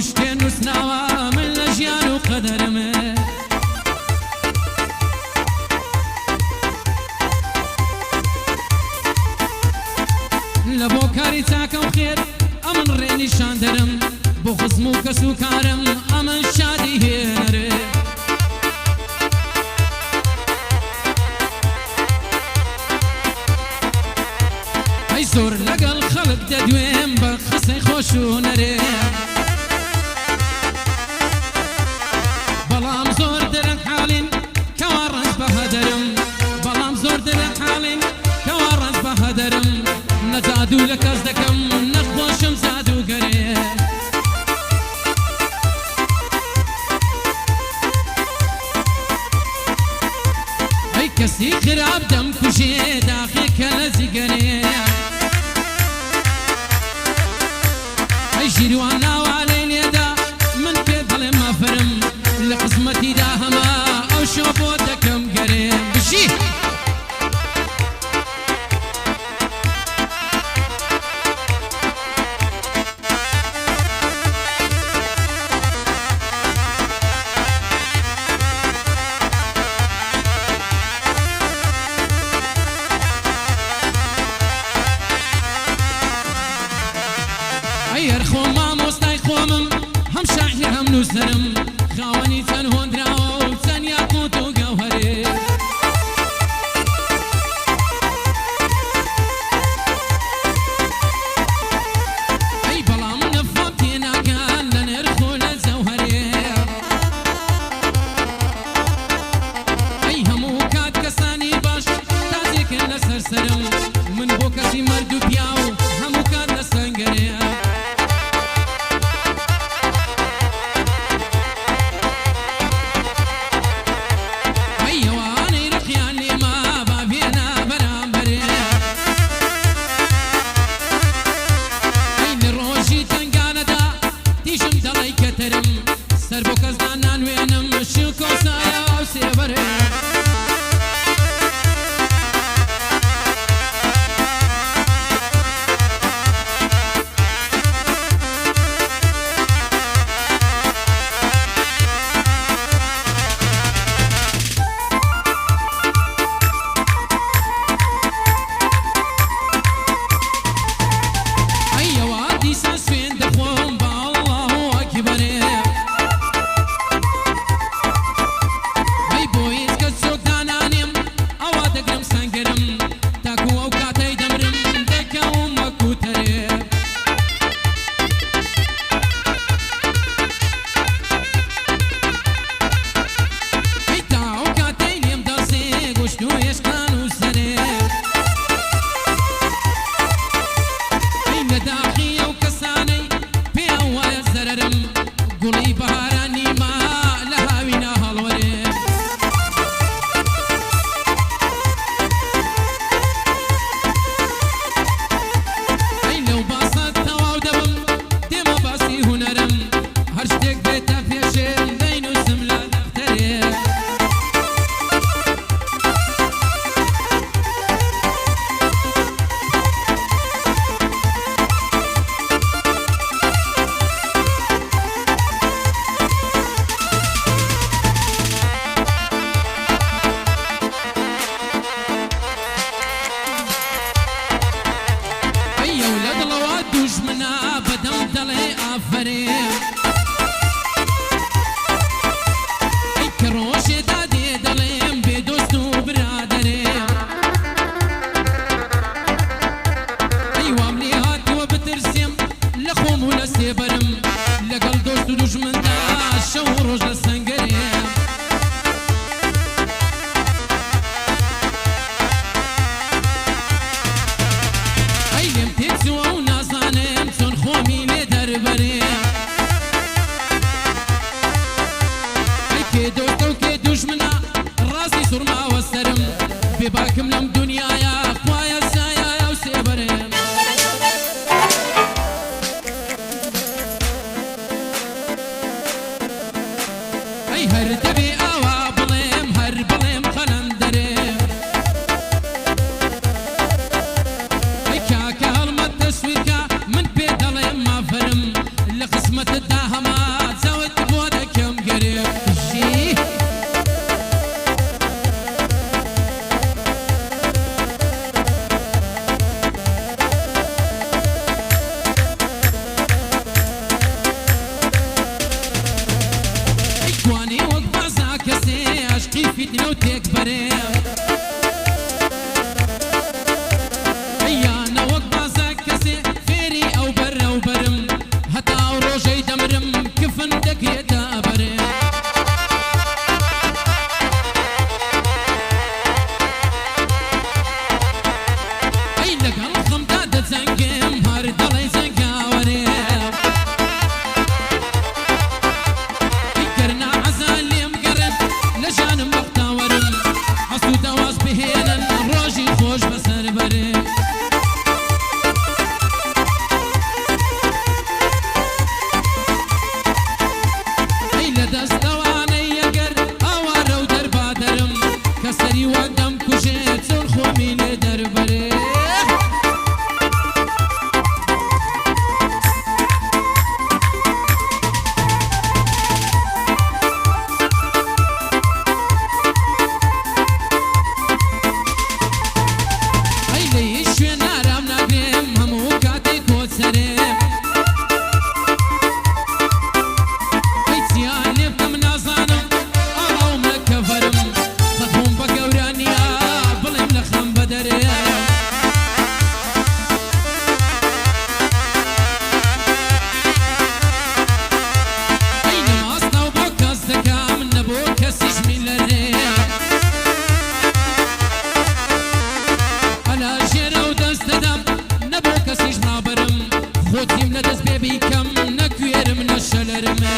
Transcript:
شتێن نووسناوە من لە ژیان و قەدەرمە لە بۆ کاری چاکە و خێر ئەمن ڕێنیشان دەرم بۆ خزم و کەس و کارم ئەمن شادی هێنەرێ ئەی زۆر لەگەڵ خەڵک دەدوێم بە قسەی خۆش و نەرێ بەڵام زۆر دەرەن حاڵین کەوا ڕەنج بە هەدەرم بەڵام زۆر دەرەن حاڵین کەوا ڕەنج بە هەدەرم نەجادو لە کەس دەکەم نەخۆشم جادوگەرێ ئەی کەسی خراپ دەم کوژێ داخێکە لە جگەرێ ئەی ژیروان ناوالەی لێدا من پێ دەڵێم مافرم لە قسمەتیدا هەما ئەو شۆ بۆ دەکەم گەرێ بژی ئەیەر خۆم مامۆستای خۆمم هەم شاعیر هەم نووسەرم خاوەنی چەند هۆندراوە و چەند یاقوت و گەوهەرێ ئەی بەڵام نەفام تێناگەن لە نرخ و لە جەوهەرێ ئەی هەموو کات کەسانی باش تازێکن لەسەر سەرم من بۆ کەسی مەرد و پیا و هەموو کات لە سەنگەرێ سەر بۆ کەسدا نانوێنم شیل کۆسایە و سێبەرێ ئەیەوە دیسان سوێن دەخۆم بە ئەڵڵاهو ئەکبەرێ گوڵی بەهارانی ما لە هاوینە هەڵوەرێ ئەی لەو باسات تەواو دەبم دێمە باسی هونەرم هەر شتێک بێتە پێشێم دەینووسم لە دەفتەرێ دوژمنە بەدەم دەڵێ ئافەرێ ئەی کە ڕۆژێدا دێ دەڵێم بێدۆست و برادەرێ ئەی وام لێ هاتووە بترسێم لە خۆم و لە سێبەرم لەگەڵ دۆست و دوژمندا شەو و ڕۆژ لە سەنگەرێ ئەی لێم تێچووە و نازانم چۆن خۆمی لێ دەربەرێ ئەی کێ دۆستە و کێ دوژمنە ڕاستی سوڕماوە سەرم بێباکم لەم دونیایە خوایە سایایە و سێبەرێم ئەی هەر دەبێ ئاوا بڵێم هەر بڵێم قەلەندەرێ ئەی کاکە هەڵمەت تەسویرکە من پێ دەڵێم مافەرم لە قسمەتتدا هەما بیتنی و تک بره ایانا وەک بازە کەسێ فێری ئەو بەرە و بەرم هەتا ئەو ڕۆژەی دەمرم کفن دەکرێتە بەرێ ئەی لەگەڵ خەمدا دەجەنگێم هەر دەڵێ جەنگاوەرێ ئیگەرنا عەزا لێم گەڕێت لە ژانم بەختاوەرم هەست و دەواز بهێنن ڕۆژی خۆش بەسەر بەرێ ئەی لە دەستەوانەی ئەگەر ئاوارە و دەربادەرم کە سەری وە دەم کوژێت چۆن خۆمی لێ دەربەرێ ئەی لە هیچ شوێن ئارام ناگرێم هەموو کاتێک کۆچەرێم ئەی چیان لێ بکەم نازانم ئاڵاوم لە کەڤەرم خەتۆم بە گەورانیا بڵێم لە خەم بەدەرێ ئەی نەماستاو بۆ کەس دەکام نەبۆ کەسیش میلەرێ ئەلا ژێرە و دەست دەدەم نەبۆ کەسیش نابەرم خۆتیم لە دەست پێ بیکەم نەکوێرم نەشەلەرمە